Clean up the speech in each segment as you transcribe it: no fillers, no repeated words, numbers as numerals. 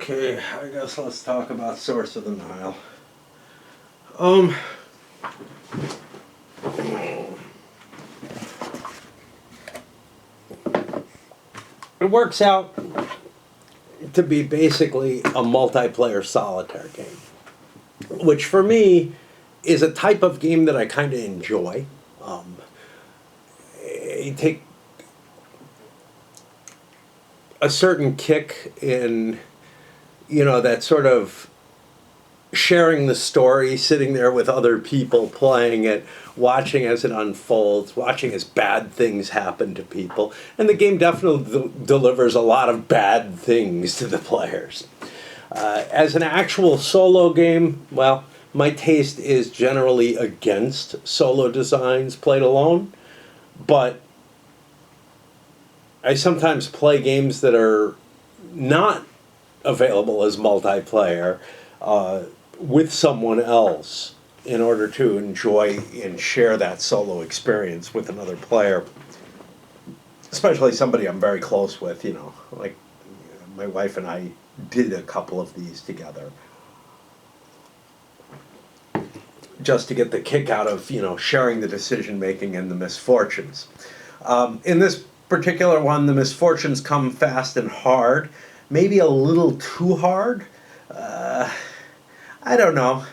Okay, I guess let's talk about Source of the Nile. Um, it works out to be basically a multiplayer solitaire game, which for me is a type of game that I kind of enjoy. You take a certain kick in, that sort of sharing the story, sitting there with other people playing it, watching as it unfolds, watching as bad things happen to people. And the game definitely delivers a lot of bad things to the players. As an actual solo game, well, my taste is generally against solo designs played alone, but I sometimes play games that are not available as multiplayer with someone else in order to enjoy and share that solo experience with another player, especially somebody I'm very close with, like my wife and I did a couple of these together just to get the kick out of, sharing the decision making and the misfortunes. In this particular one, the misfortunes come fast and hard, maybe a little too hard. I don't know.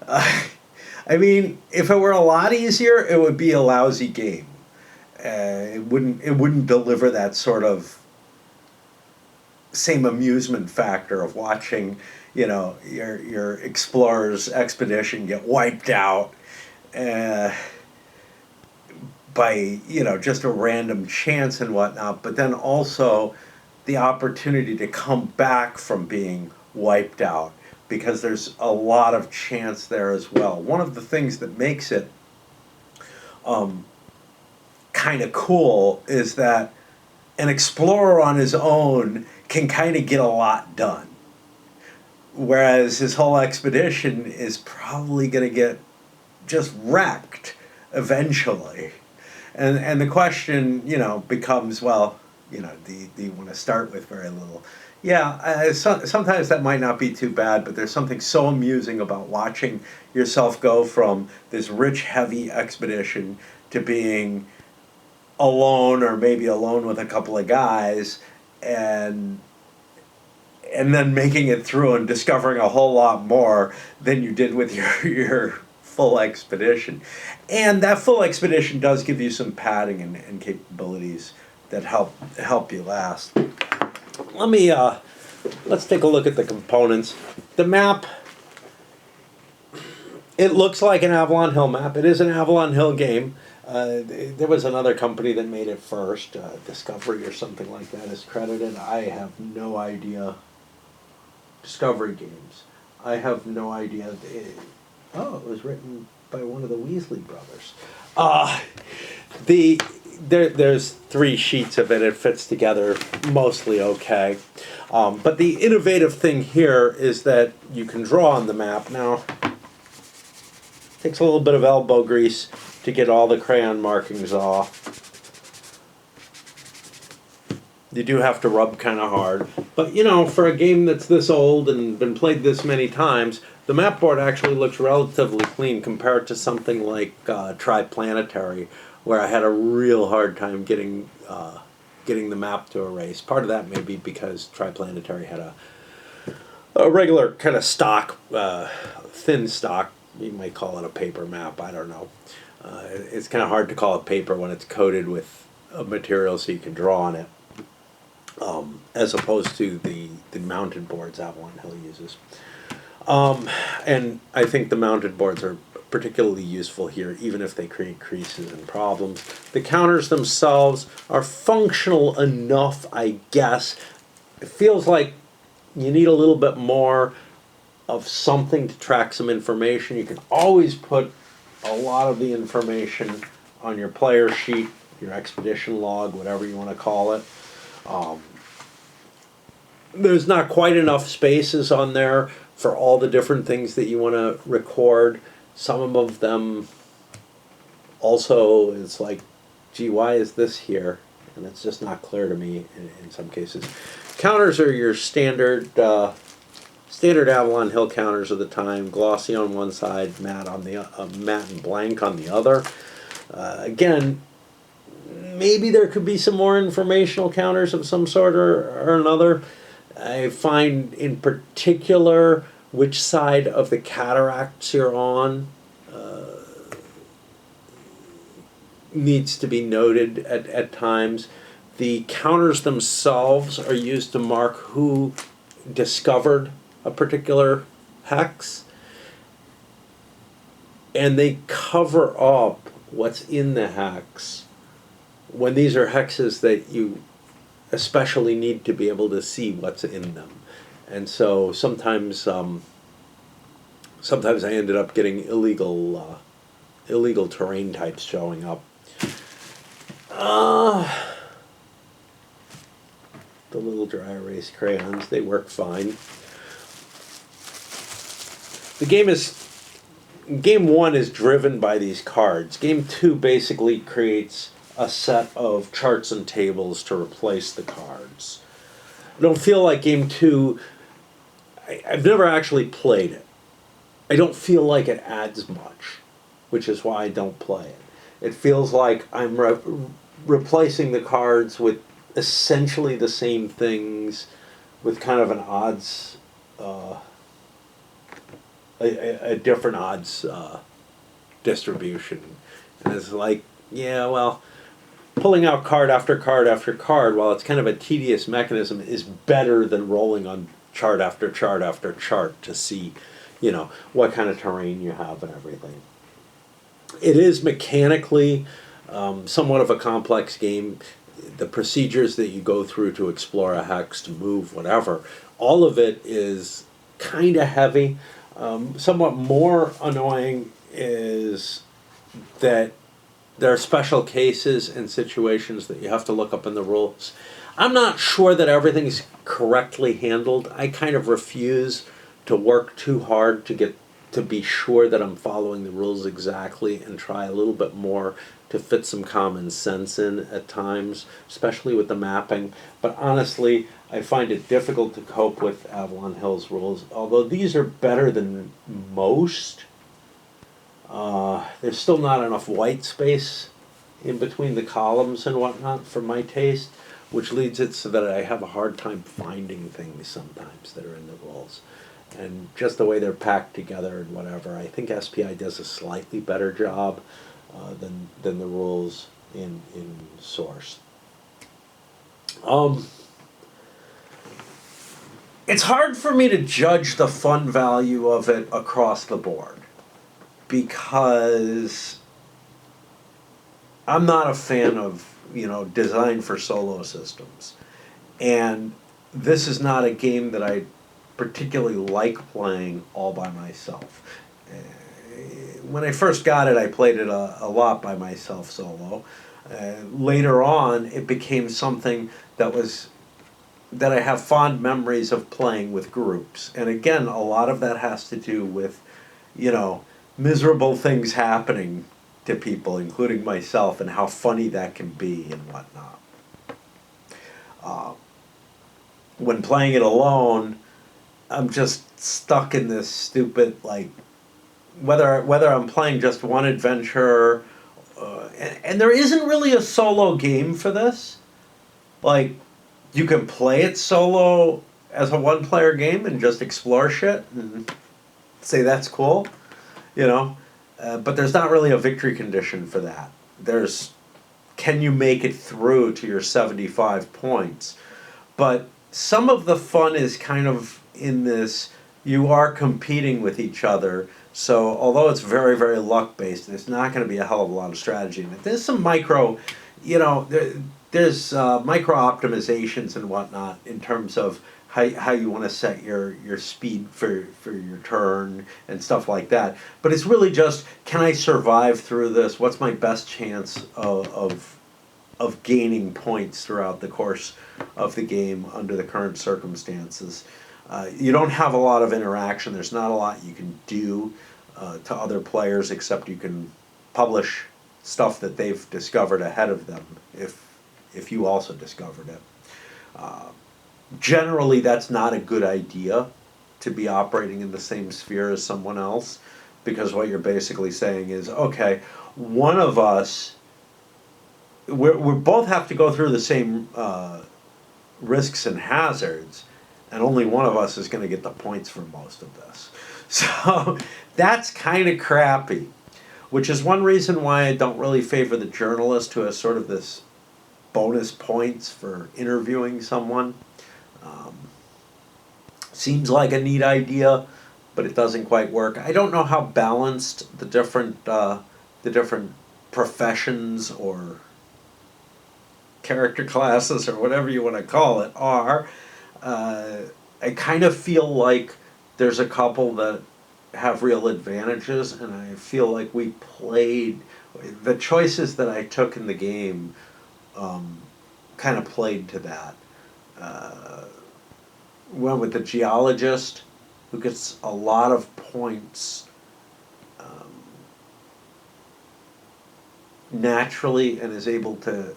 I mean, if it were a lot easier, it would be a lousy game. It wouldn't deliver that sort of same amusement factor of watching, your explorer's expedition get wiped out by, just a random chance and whatnot, but then also the opportunity to come back from being wiped out, because there's a lot of chance there as well. One of the things that makes it kind of cool is that an explorer on his own can kind of get a lot done, whereas his whole expedition is probably going to get just wrecked eventually. And the question, becomes, well, do you want to start with very little? Yeah, sometimes that might not be too bad, but there's something so amusing about watching yourself go from this rich, heavy expedition to being alone, or maybe alone with a couple of guys, and then making it through and discovering a whole lot more than you did with your full expedition. And that full expedition does give you some padding and capabilities that help you last. Let's take a look at the components. The map, it looks like an Avalon Hill map. It is an Avalon Hill game. There was another company that made it first, Discovery or something like that is credited. I have no idea. Discovery Games. I have no idea. It was written by one of the Weasley brothers. There's 3 sheets of it. It fits together mostly okay. But the innovative thing here is that you can draw on the map. Now, it takes a little bit of elbow grease to get all the crayon markings off. You do have to rub kind of hard. But, for a game that's this old and been played this many times, the map board actually looks relatively clean compared to something like Triplanetary, where I had a real hard time getting the map to erase. Part of that may be because Triplanetary had a regular kind of stock, thin stock. You might call it a paper map. I don't know. It's kind of hard to call it paper when it's coated with a material so you can draw on it, as opposed to the mounted boards Avalon Hill uses. And I think the mounted boards are particularly useful here, even if they create creases and problems. The counters themselves are functional enough, I guess. It feels like you need a little bit more of something to track some information. You can always put a lot of the information on your player sheet, your expedition log, whatever you want to call it. There's not quite enough spaces on there for all the different things that you want to record. Some of them also, it's like, gee, why is this here? and it's just not clear to me in some cases. Counters are your standard Avalon Hill counters of the time, glossy on one side, matte on the matte and blank on the other. Again, maybe there could be some more informational counters of some sort or another. I find in particular which side of the cataracts you're on needs to be noted at times. The counters themselves are used to mark who discovered a particular hex, and they cover up what's in the hex when these are hexes that you especially need to be able to see what's in them. And so sometimes sometimes I ended up getting illegal terrain types showing up. The little dry erase crayons, they work fine. Game 1 is driven by these cards. Game 2 basically creates a set of charts and tables to replace the cards. I don't feel like Game 2, I've never actually played it. I don't feel like it adds much, which is why I don't play it. It feels like I'm replacing the cards with essentially the same things with kind of an odds, a different odds distribution. And it's like, yeah, well, pulling out card after card after card, while it's kind of a tedious mechanism, is better than rolling on chart after chart after chart to see, you know, what kind of terrain you have and everything. It is mechanically somewhat of a complex game. The procedures that you go through to explore a hex, to move, whatever, all of it is kind of heavy. Somewhat more annoying is that there are special cases and situations that you have to look up in the rules. I'm not sure that everything's correctly handled. I kind of refuse to work too hard to be sure that I'm following the rules exactly, and try a little bit more to fit some common sense in at times, especially with the mapping. But honestly, I find it difficult to cope with Avalon Hill's rules. Although these are better than most, there's still not enough white space in between the columns and whatnot for my taste, which leads it so that I have a hard time finding things sometimes that are in the rules. And just the way they're packed together and whatever, I think SPI does a slightly better job than the rules in Source. It's hard for me to judge the fun value of it across the board, because I'm not a fan of, design for solo systems. And this is not a game that I particularly like playing all by myself. When I first got it, I played it a lot by myself solo. Later on, it became something that I have fond memories of playing with groups. And again, a lot of that has to do with, miserable things happening to people, including myself, and how funny that can be and whatnot. When playing it alone, I'm just stuck in this stupid, whether I'm playing just one adventure, and there isn't really a solo game for this. You can play it solo as a one-player game and just explore shit and say that's cool, but there's not really a victory condition for that. There's, can you make it through to your 75 points? But some of the fun is kind of in this, you are competing with each other. So although it's very, very luck-based, there's not going to be a hell of a lot of strategy in it. There's some micro, there's micro optimizations and whatnot in terms of how you want to set your speed for your turn and stuff like that. But it's really just, can I survive through this? What's my best chance of gaining points throughout the course of the game under the current circumstances? You don't have a lot of interaction. There's not a lot you can do to other players, except you can publish stuff that they've discovered ahead of them, if if you also discovered it. Generally, that's not a good idea to be operating in the same sphere as someone else, because what you're basically saying is, okay, one of us, we both have to go through the same risks and hazards, and only one of us is going to get the points for most of this. So that's kind of crappy, which is one reason why I don't really favor the journalist who has sort of this bonus points for interviewing someone. Seems like a neat idea, but it doesn't quite work. I don't know how balanced the different professions or character classes or whatever you want to call it are. I kind of feel like there's a couple that have real advantages, and I feel like we played the choices that I took in the game kind of played to that. Went with the geologist, who gets a lot of points naturally and is able to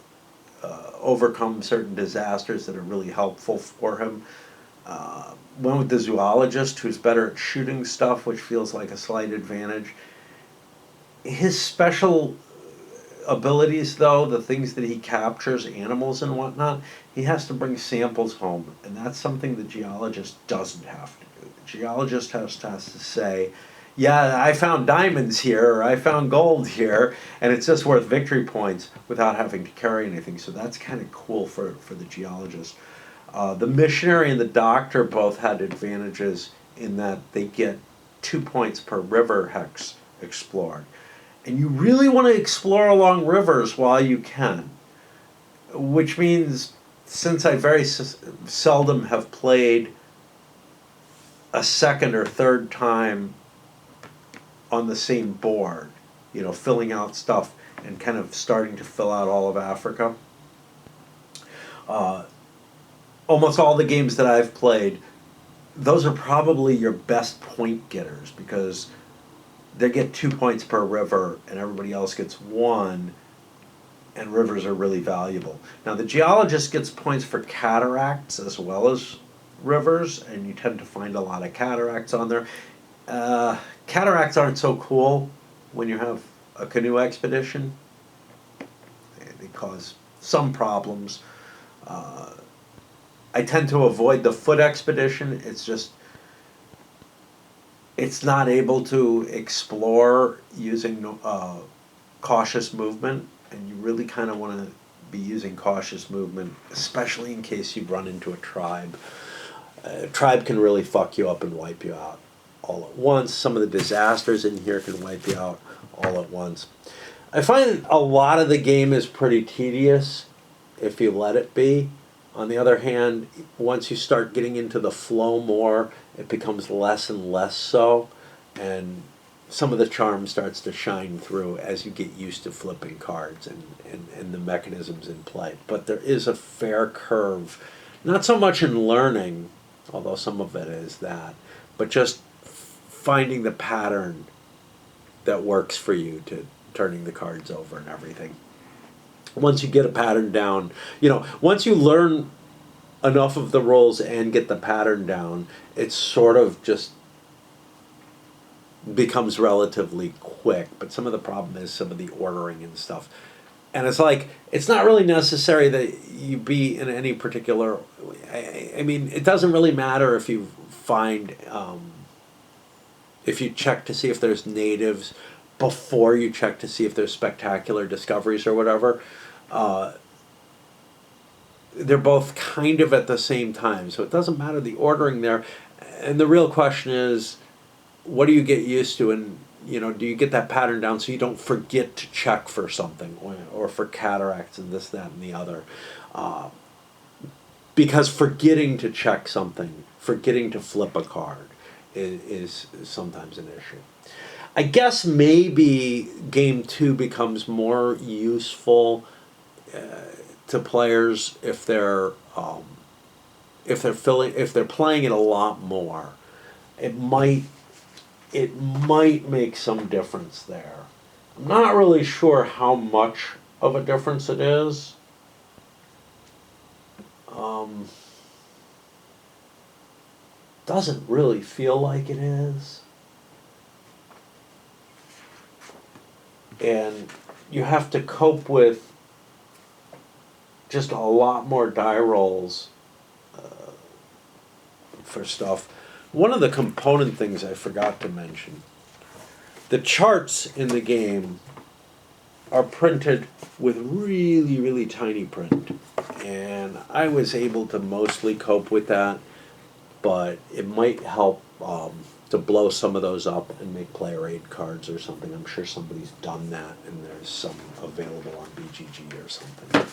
overcome certain disasters that are really helpful for him. Went with the zoologist, who's better at shooting stuff, which feels like a slight advantage. His special abilities, though, the things that he captures, animals and whatnot, he has to bring samples home, and that's something the geologist doesn't have to do. The geologist has to say, yeah, I found diamonds here, or I found gold here, and it's just worth victory points without having to carry anything. So that's kind of cool for the geologist. The missionary and the doctor both had advantages in that they get 2 points per river hex explored. And you really want to explore along rivers while you can, which means, since I very seldom have played a second or third time on the same board, you know, filling out stuff and kind of starting to fill out all of Africa. Almost all the games that I've played, those are probably your best point getters, because they get 2 points per river and everybody else gets 1, and rivers are really valuable. Now the geologist gets points for cataracts as well as rivers, and you tend to find a lot of cataracts on there. Cataracts aren't so cool when you have a canoe expedition. They cause some problems. I tend to avoid the foot expedition. It's not able to explore using cautious movement, and you really kind of want to be using cautious movement, especially in case you run into a tribe. A tribe can really fuck you up and wipe you out all at once. Some of the disasters in here can wipe you out all at once. I find a lot of the game is pretty tedious if you let it be. On the other hand, once you start getting into the flow more, it becomes less and less so, and some of the charm starts to shine through as you get used to flipping cards and the mechanisms in play. But there is a fair curve, not so much in learning, although some of it is that, but just finding the pattern that works for you to turning the cards over and everything. Once you get a pattern down, you know, once you learn enough of the rules and get the pattern down, it sort of just becomes relatively quick. But some of the problem is some of the ordering and stuff. And it's like, it's not really necessary that you be in any particular, I mean, it doesn't really matter if you find, if you check to see if there's natives before you check to see if there's spectacular discoveries or whatever. They're both kind of at the same time, so it doesn't matter the ordering there. And the real question is, what do you get used to, and you know, do you get that pattern down so you don't forget to check for something, or for cataracts and this, that, and the other? Because forgetting to check something, forgetting to flip a card, is sometimes an issue. I guess maybe game 2 becomes more useful to players if they're playing it a lot more. It might make some difference there. I'm not really sure how much of a difference it is. Um, doesn't really feel like it is. And you have to cope with just a lot more die rolls for stuff. One of the component things I forgot to mention, the charts in the game are printed with really, really tiny print. And I was able to mostly cope with that, but it might help to blow some of those up and make player aid cards or something. I'm sure somebody's done that, and there's some available on BGG or something.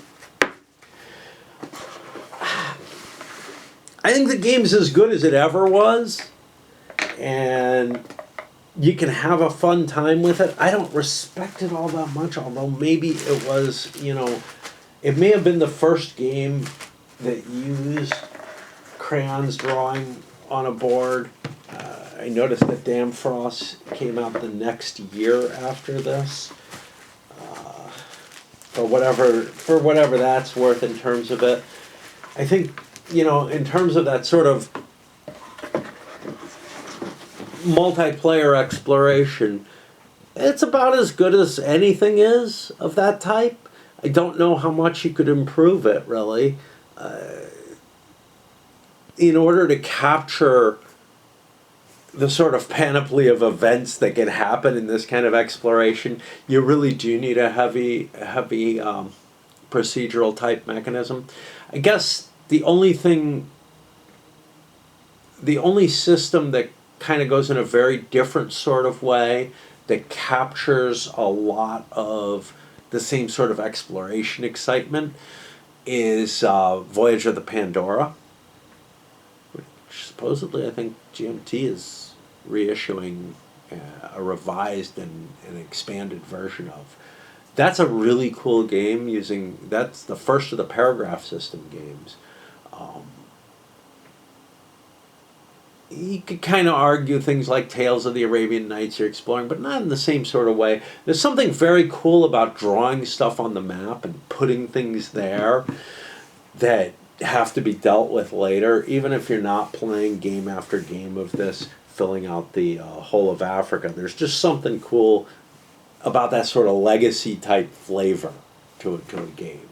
I think the game's as good as it ever was, and you can have a fun time with it. I don't respect it all that much, although maybe it was, it may have been the first game that used crayons drawing on a board. I noticed that Damfrost came out the next year after this. For whatever that's worth in terms of it. I think, in terms of that sort of multiplayer exploration, it's about as good as anything is of that type. I don't know how much you could improve it, really. In order to capture the sort of panoply of events that can happen in this kind of exploration, you really do need a heavy procedural type mechanism. I guess the only system that kind of goes in a very different sort of way that captures a lot of the same sort of exploration excitement is Voyage of the Pandora, which supposedly I think GMT is reissuing a revised and an expanded version of. That's a really cool game that's the first of the paragraph system games. You could kind of argue things like Tales of the Arabian Nights you're exploring, but not in the same sort of way. There's something very cool about drawing stuff on the map and putting things there that have to be dealt with later, even if you're not playing game after game of this, filling out the whole of Africa. There's just something cool about that sort of legacy type flavor to a game.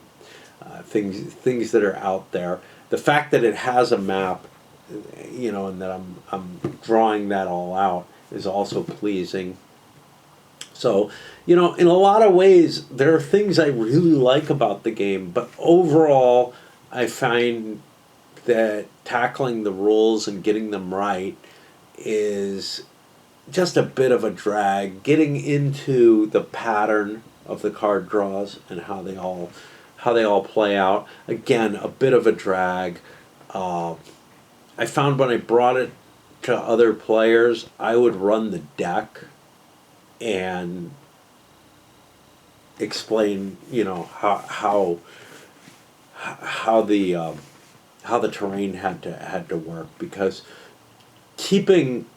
Things that are out there. The fact that it has a map, and that I'm drawing that all out is also pleasing. So, in a lot of ways, there are things I really like about the game, but overall, I find that tackling the rules and getting them right is just a bit of a drag. Getting into the pattern of the card draws and how they all play out, again, a bit of a drag. I found when I brought it to other players, I would run the deck and explain, how the terrain had to work, because keeping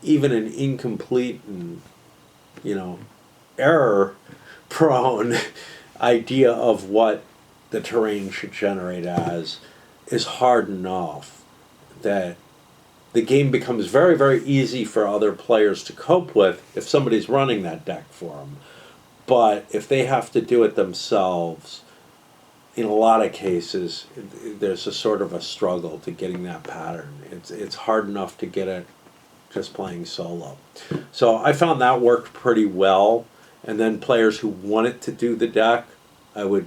even an incomplete and error prone idea of what the terrain should generate as is hard enough that the game becomes very, very easy for other players to cope with if somebody's running that deck for them. But if they have to do it themselves, in a lot of cases, there's a sort of a struggle to getting that pattern. It's hard enough to get it just playing solo. So I found that worked pretty well. And then players who wanted to do the deck, I would,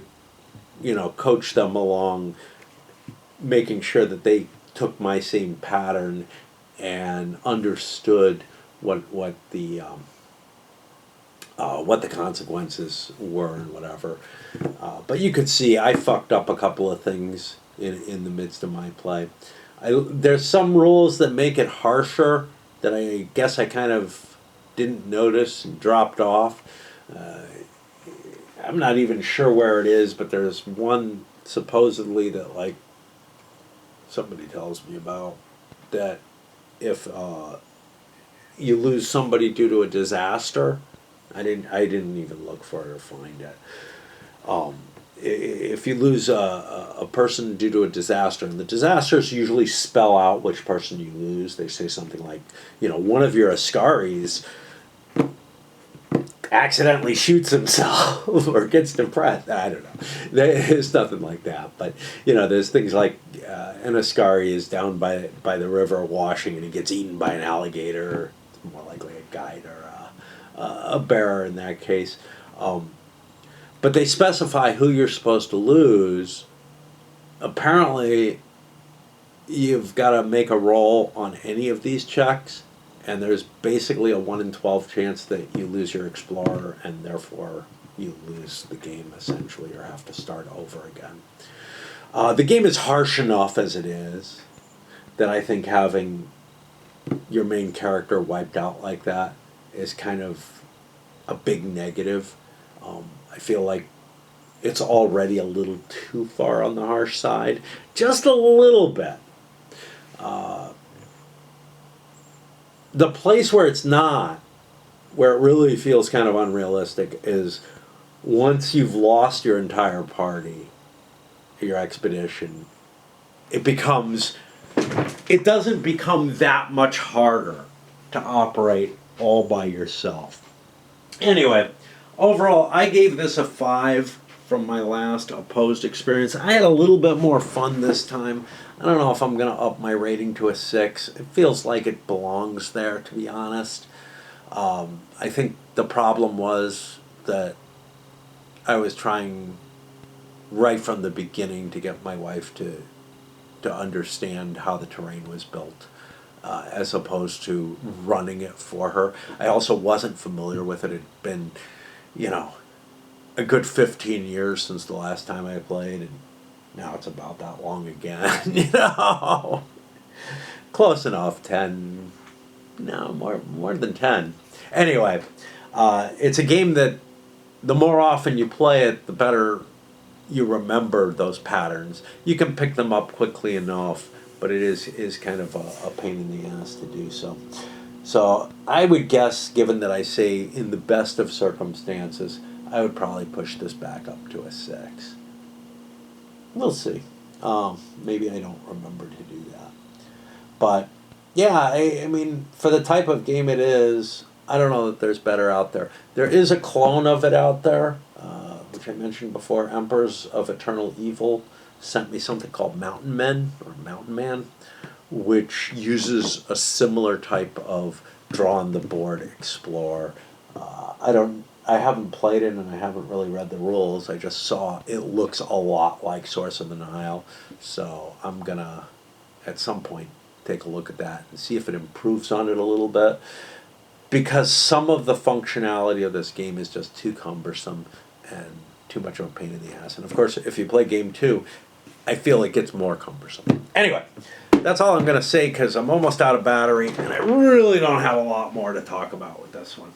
coach them along, making sure that they took my same pattern and understood what the consequences were and whatever. But you could see I fucked up a couple of things in the midst of my play. There's some rules that make it harsher that I guess I kind of didn't notice and dropped off. I'm not even sure where it is, but there's one supposedly that somebody tells me about, that if you lose somebody due to a disaster, I didn't even look for it or find it. if you lose a person due to a disaster, and the disasters usually spell out which person you lose. They say something like, one of your Ascaris accidentally shoots himself or gets depressed. I don't know. There's nothing like that. But, there's things like an Ascari is down by the river washing and he gets eaten by an alligator. It's more likely a guide or a bear in that case. But they specify who you're supposed to lose. Apparently, you've got to make a roll on any of these checks. And there's basically a 1 in 12 chance that you lose your explorer, and therefore you lose the game essentially, or have to start over again. The game is harsh enough as it is that I think having your main character wiped out like that is kind of a big negative. I feel like it's already a little too far on the harsh side, just a little bit. The place where it's not, where it really feels kind of unrealistic, is once you've lost your entire party, your expedition, it doesn't become that much harder to operate all by yourself. Anyway, overall, I gave this a 5 from my last Opposed experience. I had a little bit more fun this time. I don't know if I'm going to up my rating to a 6. It feels like it belongs there, to be honest. I think the problem was that I was trying right from the beginning to get my wife to understand how the terrain was built, as opposed to running it for her. I also wasn't familiar with it. It had been, a good 15 years since the last time I played, and now it's about that long again. Close enough. 10, no, more than 10. Anyway, it's a game that the more often you play it, the better you remember those patterns. You can pick them up quickly enough, but it is kind of a pain in the ass to do so. So I would guess, given that I say in the best of circumstances, I would probably push this back up to a 6. We'll see. Maybe I don't remember to do that. But, yeah, I mean, for the type of game it is, I don't know that there's better out there. There is a clone of it out there, which I mentioned before. Emperors of Eternal Evil sent me something called Mountain Men, or Mountain Man, which uses a similar type of draw on the board, explore. I haven't played it and I haven't really read the rules. I just saw it looks a lot like Source of the Nile. So I'm going to, at some point, take a look at that and see if it improves on it a little bit. Because some of the functionality of this game is just too cumbersome and too much of a pain in the ass. And of course, if you play game 2, I feel it gets more cumbersome. Anyway, that's all I'm going to say because I'm almost out of battery and I really don't have a lot more to talk about with this one.